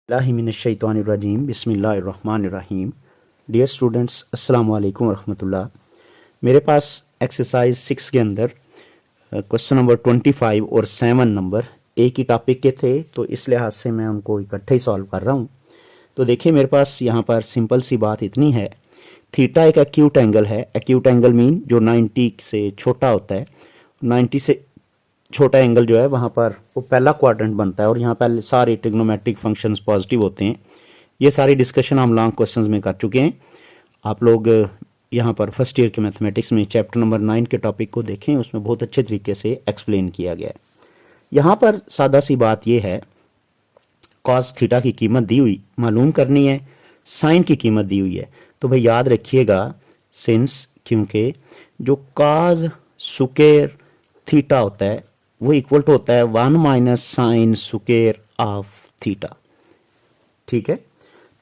बिस्मिल्लाहिमिनश्शैतानिर्रजीम बिस्मिल्लाहिर्रहमानिर्रहीम। Dear students, अस्सलाम वालेकुम रहमतुल्लाह। मेरे पास एक्सरसाइज 6 के अंदर क्वेश्चन नंबर 25 और 7 नंबर एक ही टॉपिक के थे, तो इस लिहाज से मैं उनको इकट्ठे ही सॉल्व कर रहा हूँ। तो देखिए, मेरे पास यहाँ पर सिंपल सी बात इतनी है, थीटा एक एक्यूट एंगल है। एक्यूट एंगल मीन जो 90 से छोटा होता है, 90 से छोटा एंगल जो है वहाँ पर वो पहला क्वाड्रेंट बनता है, और यहाँ पहले सारे ट्रिग्नोमेट्रिक फंक्शंस पॉजिटिव होते हैं। ये सारी डिस्कशन हम लॉन्ग क्वेश्चंस में कर चुके हैं। आप लोग यहाँ पर फर्स्ट ईयर के मैथमेटिक्स में चैप्टर नंबर 9 के टॉपिक को देखें, उसमें बहुत अच्छे तरीके से एक्सप्लेन किया गया है। यहाँ पर सादा सी बात यह है, कॉस थीटा की कीमत दी हुई, मालूम करनी है, साइन की कीमत दी हुई है। तो भाई याद रखिएगा, सिंस क्योंकि जो कॉस स्क्वायर थीटा होता है वो इक्वल टू होता है 1 minus sine square of theta. ठीक है,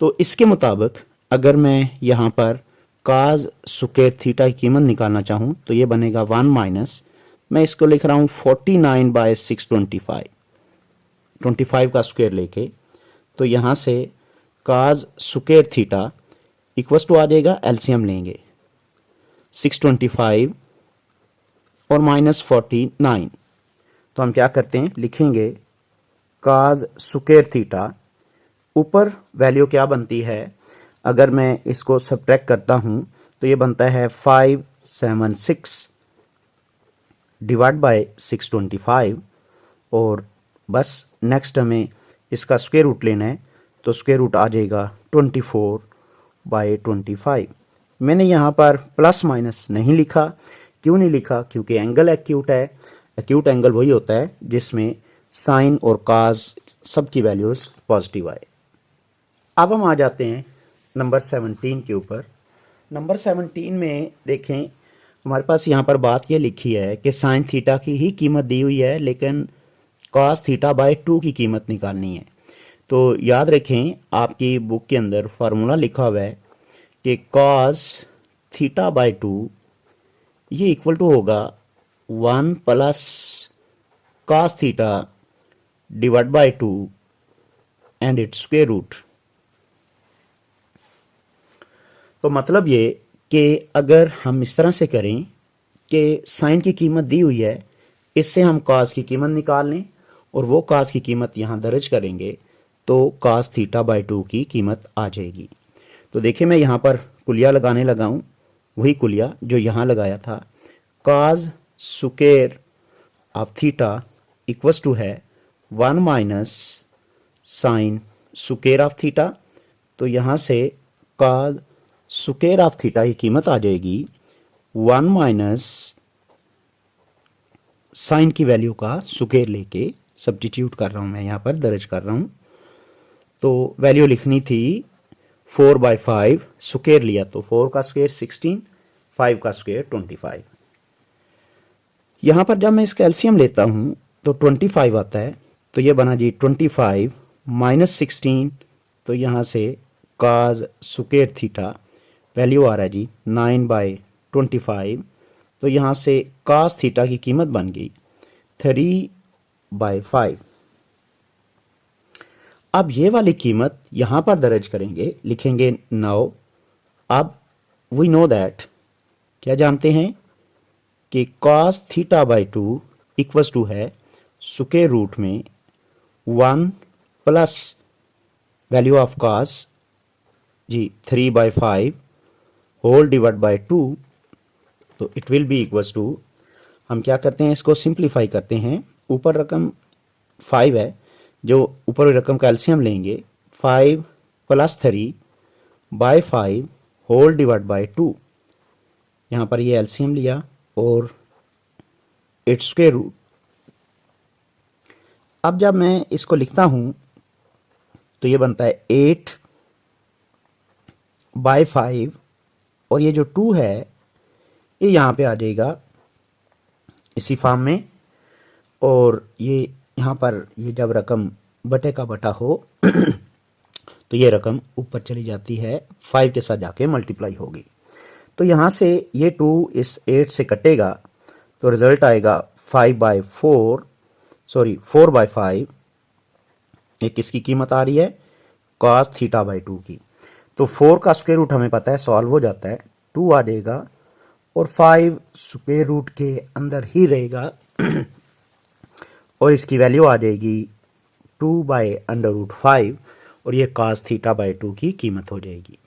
तो इसके मुताबिक अगर मैं यहाँ पर कॉस स्क्वायर थीटा की कीमत निकालना चाहूँ तो ये बनेगा 1 माइनस, मैं इसको लिख रहा हूँ 49/625, 25 का स्क्वायर लेके, तो यहाँ से cos square theta equals two आ जाएगा, एलसीएम लेंगे 625 और माइनस 49, तो हम क्या करते हैं, लिखेंगे कॉस स्क्वायर थीटा, ऊपर वैल्यू क्या बनती है, अगर मैं इसको सब्ट्रैक्ट करता हूं तो ये बनता है 576 डिवाइड बाय 625, और बस नेक्स्ट हमें इसका स्क्वायर रूट लेना है, तो स्क्वायर रूट आ जाएगा 24/25। मैंने यहाँ पर प्लस माइनस नहीं लिखा। क्यों नहीं लिखा? क्योंकि एंगल एक्यूट है। एक्यूट एंगल वही होता है जिसमें साइन और कॉस सबकी वैल्यूज पॉजिटिव आए। अब हम आ जाते हैं नंबर 17 के ऊपर। नंबर 17 में देखें, हमारे पास यहाँ पर बात ये लिखी है कि साइन थीटा की ही कीमत दी हुई है, लेकिन कॉस थीटा बाय 2 की कीमत निकालनी है। तो याद रखें, आपकी बुक के अंदर फार्मूला लिखा हुआ है कि कॉस थीटा बाय 2 ये इक्वल टू होगा 1 plus cos theta divide by 2 and its square root. तो मतलब ये कि अगर हम इस तरह से करें कि साइन की कीमत दी हुई है, इससे हम कॉस की कीमत निकाल लें और वो कॉस की कीमत यहाँ दर्ज करेंगे, तो कॉस थीटा बाय 2 की कीमत आ जाएगी। तो देखिए, मैं यहाँ पर कुलिया लगाने लगा हूँ, वही कुलिया जो यहाँ लगाया था। Cos square of theta equals to है 1 minus sine square of theta, तो यहाँ से कॉस स्क्वायर ऑफ थीटा की कीमत आ जाएगी 1 माइनस साइन की वैल्यू का स्क्वायर लेके सब्स्टिट्यूट कर रहा हूँ, मैं यहाँ पर दर्ज कर रहा हूँ। तो वैल्यू लिखनी थी 4/5, स्क्वायर लिया तो 4 का स्क्वायर 16, 5 का स्क्वायर 25। यहाँ पर जब मैं इसका एलसीएम लेता हूँ तो 25 आता है, तो ये बना जी 25 माइनस 16, तो यहाँ से कॉस स्क्वायर थीटा वैल्यू आ रहा है जी 9/25, तो यहाँ से कॉस थीटा की कीमत बन गई 3/5। अब ये वाली कीमत यहाँ पर दर्ज करेंगे, लिखेंगे 9। अब वी नो दैट, क्या जानते हैं कि cos theta by 2 equals to है स्क्वायर रूट में 1 प्लस वैल्यू ऑफ कॉस जी 3/5 होल डिवाइड बाय 2, तो it will be equals to, हम क्या करते हैं, इसको सिंप्लीफाई करते हैं। ऊपर रकम 5 है, जो ऊपर रकम का एलसीएम लेंगे, 5 प्लस 3/5 होल डिवाइड बाय 2, यहाँ पर ये एलसीएम लिया और इट्स स्क्वायर रूट। अब जब मैं इसको लिखता हूं तो ये बनता है 8/5, और ये जो 2 है ये यहाँ पे आ जाएगा इसी फॉर्म में, और ये यहाँ पर ये जब रकम बटे का बटा हो तो ये रकम ऊपर चली जाती है, 5 के साथ जाके मल्टीप्लाई होगी। तो यहाँ से ये 2 इस 8 से कटेगा, तो रिजल्ट आएगा 4/5। ये किसकी कीमत आ रही है, cos थीटा बाई 2 की। तो 4 का स्क्वायर रूट हमें पता है, सॉल्व हो जाता है, 2 आ जाएगा और 5 स्क्वायर रूट के अंदर ही रहेगा और इसकी वैल्यू आ जाएगी 2 बाई अंडर रूट 5 और ये cos थीटा बाई 2 की कीमत हो जाएगी।